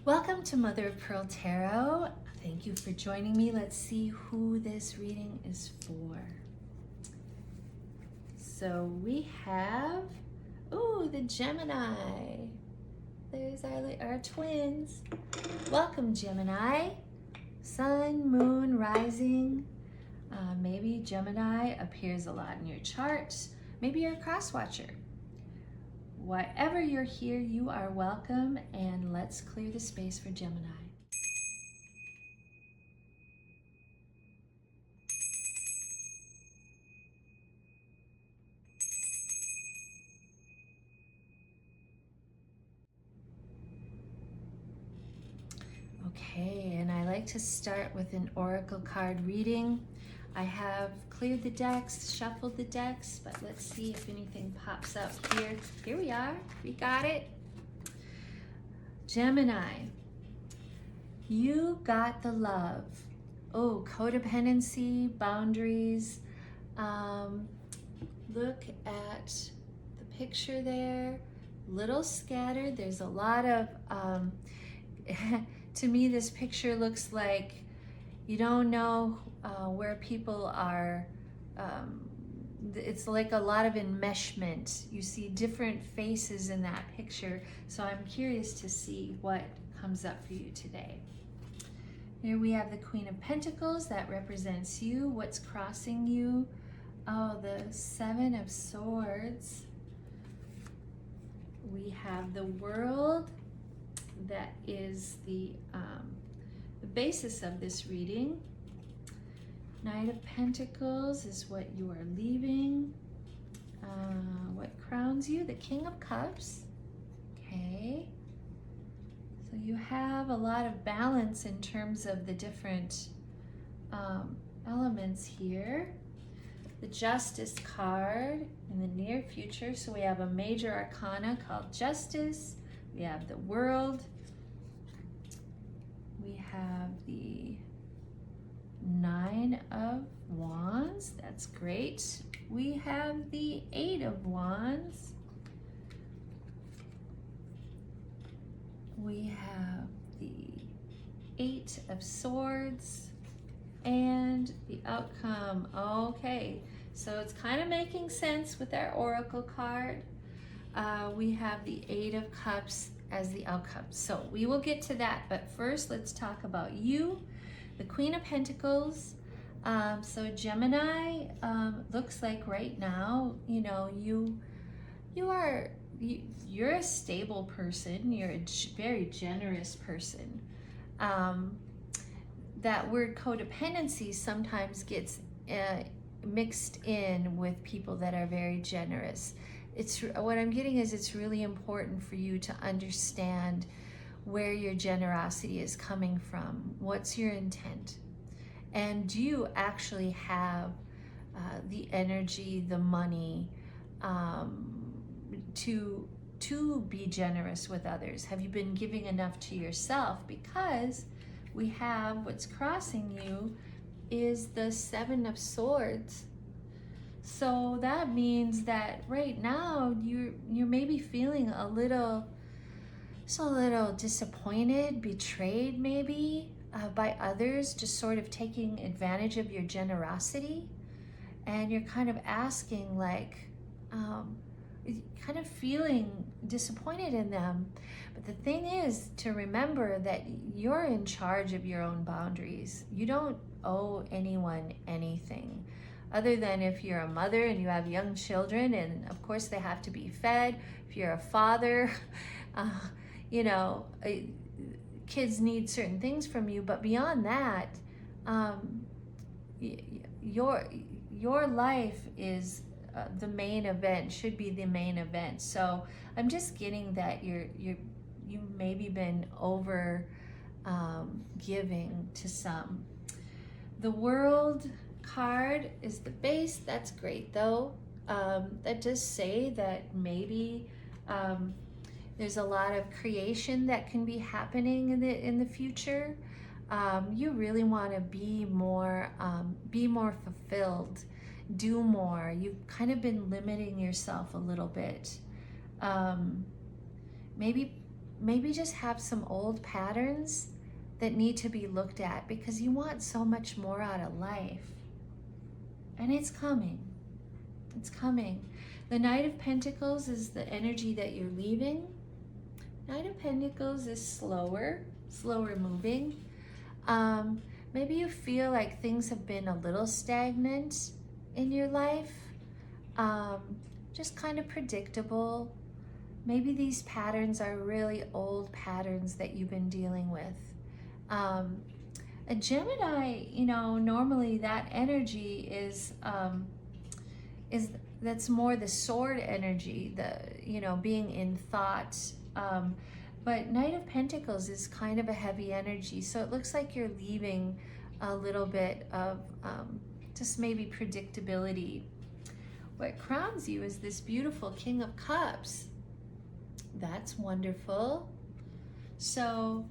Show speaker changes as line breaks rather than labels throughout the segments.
Welcome to Mother of Pearl Tarot. Thank you for joining me. Let's see who this reading is for. So we have, the Gemini. There's our twins. Welcome, Gemini. Sun, moon, rising. Maybe Gemini appears a lot in your chart. Maybe you're a cross watcher. Whatever you're here, you are welcome, and let's clear the space for Gemini. Okay, and I like to start with an oracle card reading. I have cleared the decks, shuffled the decks, but let's see if anything pops up here. Here we are, we got it. Gemini, you got the love. Oh, codependency, boundaries. Look at the picture there, little scattered. There's a lot of, to me this picture looks like you don't know where people are. It's like a lot of enmeshment. You see different faces in that picture. So I'm curious to see what comes up for you today. Here we have the Queen of Pentacles. That represents you. What's crossing you? Oh, the Seven of Swords. We have the World. That is the basis of this reading. Knight of Pentacles is what you are leaving. What crowns you? The King of Cups. Okay. So you have a lot of balance in terms of the different elements here. The Justice card in the near future. So we have a major arcana called Justice. We have the World. We have the Nine of Wands. That's great. We have the Eight of Wands. We have the Eight of Swords and the outcome. Okay, so it's kind of making sense with our oracle card. We have the Eight of Cups as the outcome. So we will get to that, but first let's talk about you, the Queen of Pentacles. So Gemini, looks like right now, you know, you're a stable person. You're a very generous person. That word codependency sometimes gets mixed in with people that are very generous. What I'm getting is it's really important for you to understand where your generosity is coming from. What's your intent? And do you actually have the energy, the money to be generous with others? Have you been giving enough to yourself? Because we have what's crossing you is the Seven of Swords. So that means that right now you're maybe feeling a little disappointed, betrayed maybe by others, just sort of taking advantage of your generosity, and you're kind of asking like, kind of feeling disappointed in them. But the thing is to remember that you're in charge of your own boundaries. You don't owe anyone anything. Other than if you're a mother and you have young children, and of course they have to be fed. If you're a father, kids need certain things from you. But beyond that, your life is the main event, should be the main event. So I'm just getting that you maybe been over giving to some. The World card is the base. That's great though. That does say that maybe there's a lot of creation that can be happening in the future. You really want to be more fulfilled, do more. You've kind of been limiting yourself a little bit. Maybe maybe just have some old patterns that need to be looked at, because you want so much more out of life. And it's coming. It's coming. The Knight of Pentacles is the energy that you're leaving. Knight of Pentacles is slower moving. Maybe you feel like things have been a little stagnant in your life, just kind of predictable. Maybe these patterns are really old patterns that you've been dealing with. A Gemini, you know, normally that energy is that's more the sword energy, the, you know, being in thought. But Knight of Pentacles is kind of a heavy energy, so it looks like you're leaving a little bit of just maybe predictability. What crowns you is this beautiful King of Cups. That's wonderful. So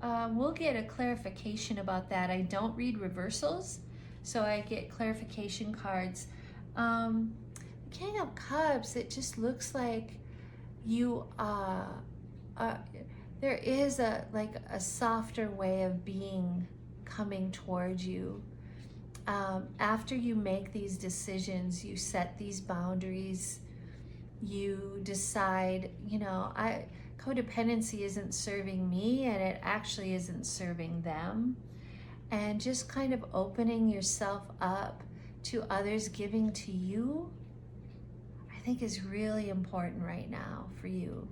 we'll get a clarification about that. I don't read reversals, so I get clarification cards. King of Cups, it just looks like you there is a softer way of being coming towards you. After you make these decisions, you set these boundaries, you decide, you know, codependency isn't serving me, and it actually isn't serving them. And just kind of opening yourself up to others giving to you, I think is really important right now for you.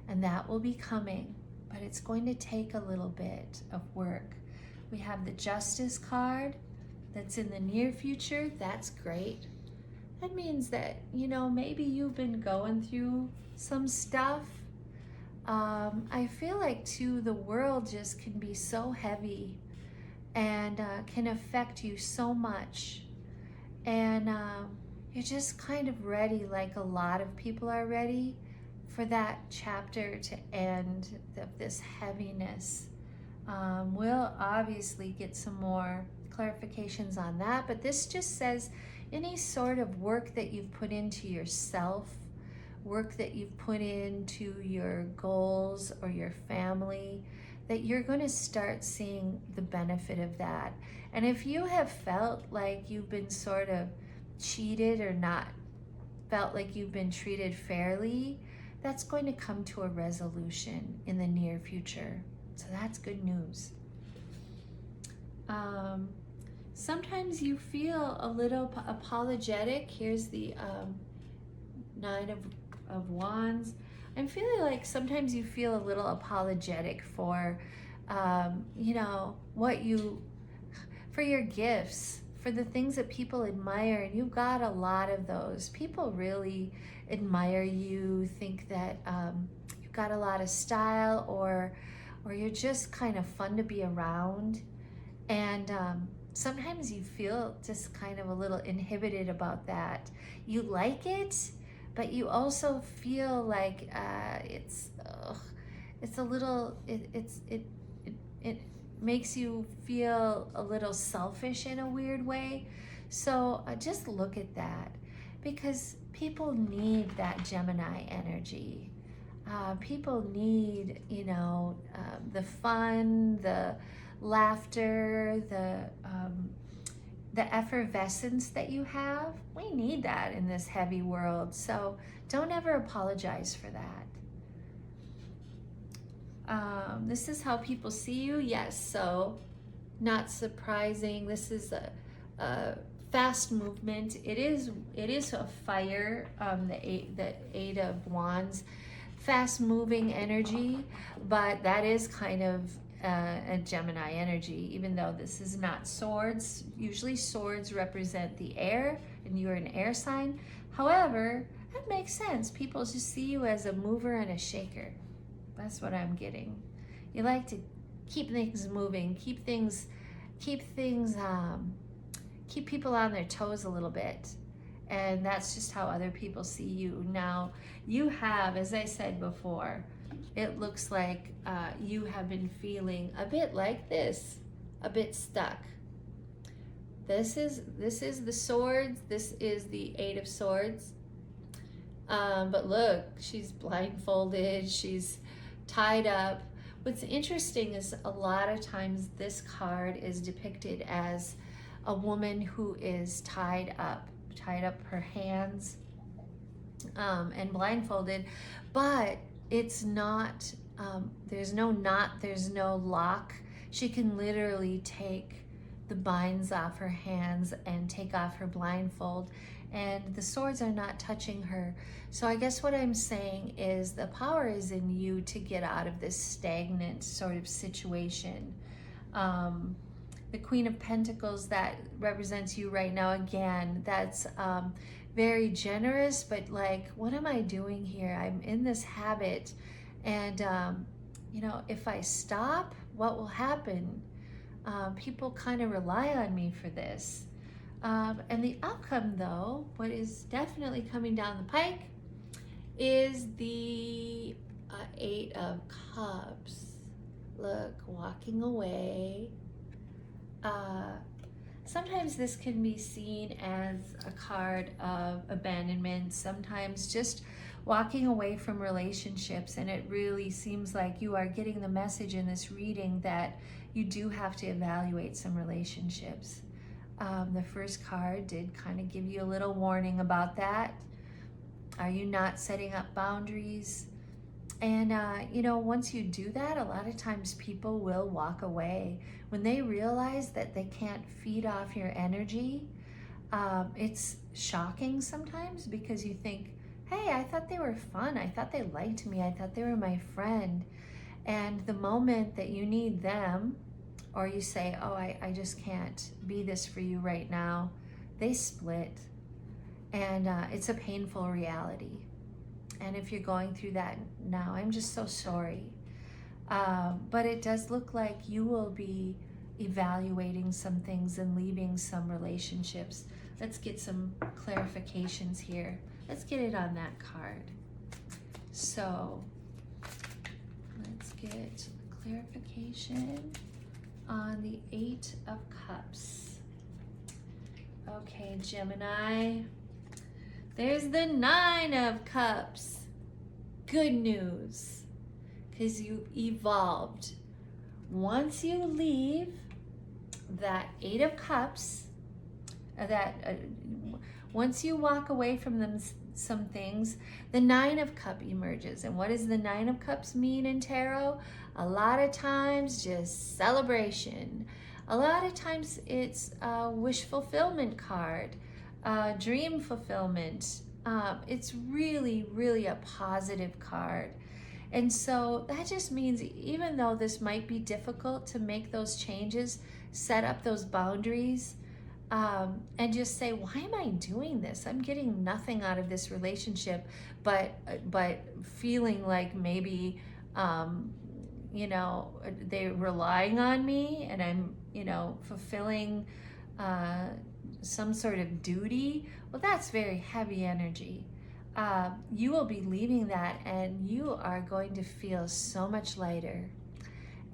And that will be coming, but it's going to take a little bit of work. We have the Justice card that's in the near future. That's great. That means that, you know, maybe you've been going through some stuff. I feel like too, the world just can be so heavy and can affect you so much. And you're just kind of ready, like a lot of people are ready, for that chapter to end, of this heaviness. We'll obviously get some more clarifications on that, but this just says any sort of work that you've put into yourself, work that you've put into your goals or your family, that you're going to start seeing the benefit of that. And if you have felt like you've been sort of cheated or not felt like you've been treated fairly, that's going to come to a resolution in the near future. So that's good news. Sometimes you feel a little apologetic. Here's the Nine of Wands. I'm feeling like sometimes you feel a little apologetic for, you know, for your gifts, for the things that people admire, and you've got a lot of those. People really admire you, think that you've got a lot of style, or you're just kind of fun to be around. And sometimes you feel just kind of a little inhibited about that. You like it, but you also feel like it's a little, it makes you feel a little selfish in a weird way. So just look at that, because people need that Gemini energy. People need, you know, the fun, the laughter, the effervescence that you have. We need that in this heavy world. So don't ever apologize for that. This is how people see you. Yes, so not surprising. This is a fast movement. It is a fire, the Eight of Wands, fast moving energy, but that is kind of a Gemini energy, even though this is not swords. Usually swords represent the air, and you're an air sign. However, that makes sense. People just see you as a mover and a shaker. That's what I'm getting. You like to keep things moving, keep people on their toes a little bit. And that's just how other people see you. Now, you have, as I said before, it looks like you have been feeling a bit like this, a bit stuck. This is the swords. This is the Eight of Swords. But look, she's blindfolded. She's tied up. What's interesting is a lot of times this card is depicted as a woman who is tied up her hands and blindfolded, but it's not, there's no knot, there's no lock. She can literally take the binds off her hands and take off her blindfold, and the swords are not touching her. So I guess what I'm saying is the power is in you to get out of this stagnant sort of situation. The Queen of Pentacles, that represents you right now, again, that's very generous, but like, what am I doing here? I'm in this habit, and you know, if I stop, what will happen? People kind of rely on me for this. And the outcome, though, what is definitely coming down the pike is the Eight of Cups. Look, walking away. Sometimes this can be seen as a card of abandonment, sometimes just walking away from relationships, and it really seems like you are getting the message in this reading that you do have to evaluate some relationships. The first card did kind of give you a little warning about that. Are you not setting up boundaries? And, you know, once you do that, a lot of times people will walk away. When they realize that they can't feed off your energy, it's shocking sometimes, because you think, hey, I thought they were fun. I thought they liked me. I thought they were my friend. And the moment that you need them, or you say, oh, I just can't be this for you right now, they split. And it's a painful reality. And if you're going through that now, I'm just so sorry. But it does look like you will be evaluating some things and leaving some relationships. Let's get some clarifications here. Let's get it on that card. So let's get clarification on the Eight of Cups. Okay, Gemini. There's the Nine of Cups. Good news, because you evolved. Once you leave that Eight of Cups, once you walk away from them, some things, the Nine of Cups emerges. And what does the Nine of Cups mean in tarot? A lot of times just celebration. A lot of times it's a wish fulfillment card. Dream fulfillment. It's really, really a positive card. And so that just means, even though this might be difficult to make those changes, set up those boundaries, and just say, why am I doing this? I'm getting nothing out of this relationship, but feeling like maybe, you know, they're relying on me, and I'm, you know, fulfilling some sort of duty. Well, that's very heavy energy. You will be leaving that, and you are going to feel so much lighter,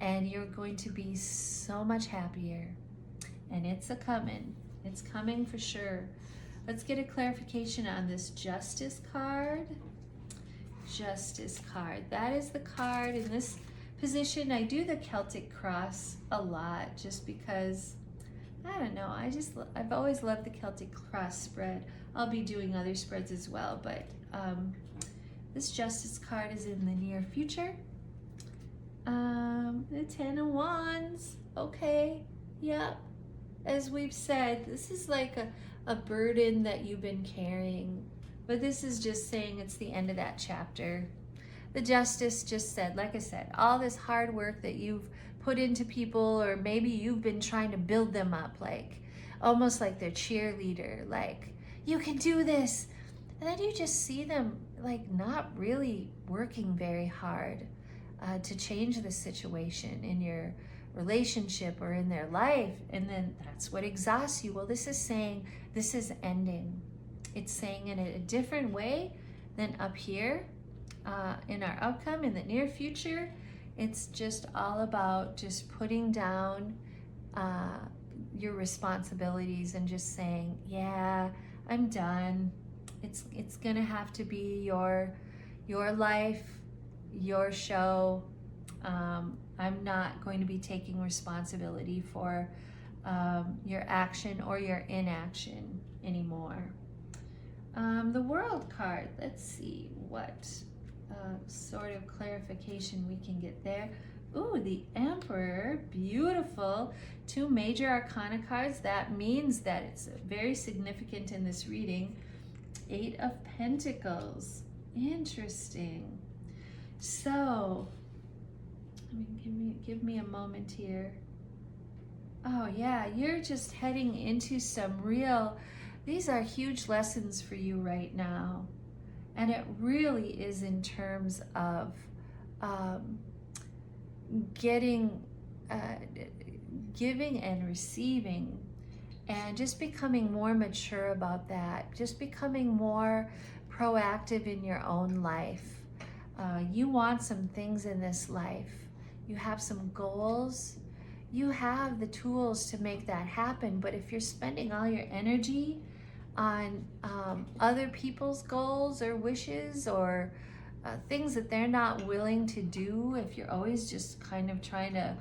and you're going to be so much happier. And it's coming. It's coming for sure. Let's get a clarification on this Justice card. Justice card. That is the card in this position. I do the Celtic cross a lot just because, I don't know, I've always loved the Celtic cross spread. I'll be doing other spreads as well, but this Justice card is in the near future. The Ten of Wands. Okay, yep. As we've said, this is like a burden that you've been carrying, but this is just saying it's the end of that chapter. The Justice just said, like I said, all this hard work that you've put into people, or maybe you've been trying to build them up, like almost like their cheerleader, like, you can do this. And then you just see them like not really working very hard to change the situation in your relationship or in their life, and then that's what exhausts you. Well, this is saying this is ending. It's saying in a different way than up here in our outcome in the near future. It's just all about just putting down your responsibilities and just saying, yeah, I'm done. It's gonna have to be your life, your show. I'm not going to be taking responsibility for your action or your inaction anymore. The World card, let's see what sort of clarification we can get there. Ooh, the Emperor, beautiful. 2 major arcana cards. That means that it's very significant in this reading. 8 of Pentacles, interesting. So, give me a moment here. Oh yeah, you're just heading into some real, these are huge lessons for you right now. And it really is in terms of giving and receiving, and just becoming more mature about that, just becoming more proactive in your own life. You want some things in this life. You have some goals. You have the tools to make that happen, but if you're spending all your energy on other people's goals or wishes or things that they're not willing to do, if you're always just kind of trying to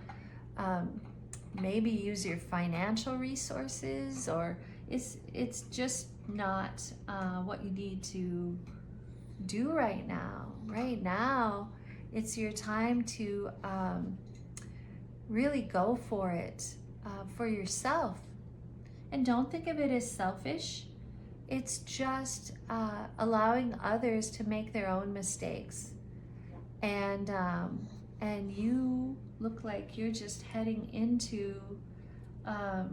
maybe use your financial resources, or it's just not what you need to do right now. Right now, it's your time to really go for it for yourself. And don't think of it as selfish. It's just allowing others to make their own mistakes. And you look like you're just heading into a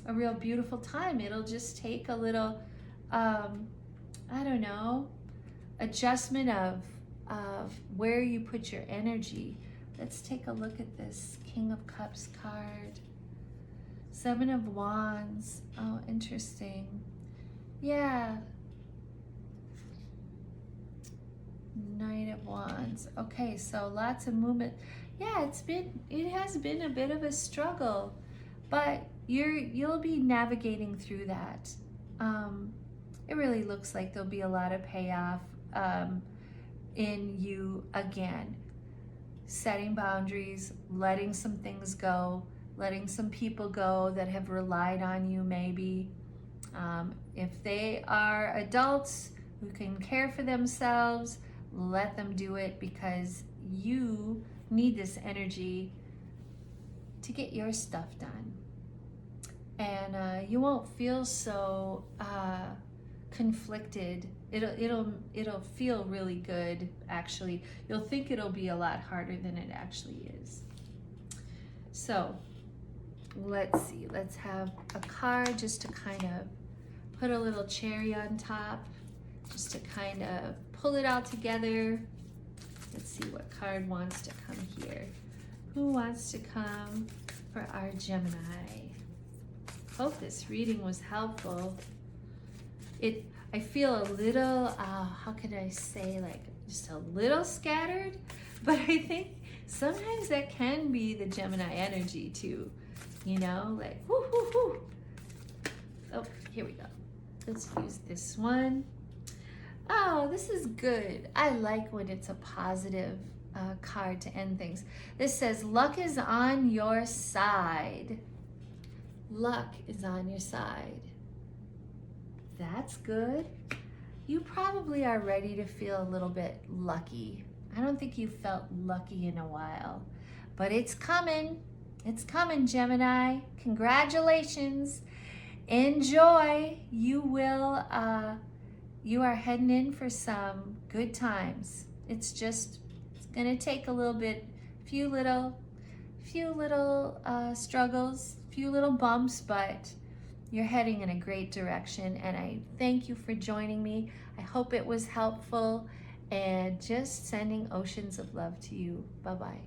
real beautiful time. It'll just take a little, I don't know, adjustment of where you put your energy. Let's take a look at this King of Cups card. 7 of Wands. Oh, interesting. Yeah. Knight of Wands. Okay, so lots of movement. Yeah, it has been a bit of a struggle, but you'll be navigating through that. It really looks like there'll be a lot of payoff in you again. Setting boundaries, letting some things go, letting some people go that have relied on you maybe. If they are adults who can care for themselves, let them do it, because you need this energy to get your stuff done. And you won't feel so conflicted. It'll feel really good, actually. You'll think it'll be a lot harder than it actually is. So let's see, let's have a card just to kind of put a little cherry on top, just to kind of pull it all together. Let's see what card wants to come here. Who wants to come for our Gemini? Hope this reading was helpful. I feel a little, how could I say, like just a little scattered, but I think sometimes that can be the Gemini energy too, you know, like whoo, whoo, whoo. Oh, here we go. Let's use this one. Oh, this is good. I like when it's a positive card to end things. This says, luck is on your side. Luck is on your side. That's good. You probably are ready to feel a little bit lucky. I don't think you felt lucky in a while, but it's coming. It's coming, Gemini. Congratulations. Enjoy. You are heading in for some good times. It's gonna take a little bit, few little struggles, few little bumps, but you're heading in a great direction, and I thank you for joining me. I hope it was helpful, and just sending oceans of love to you. Bye-bye.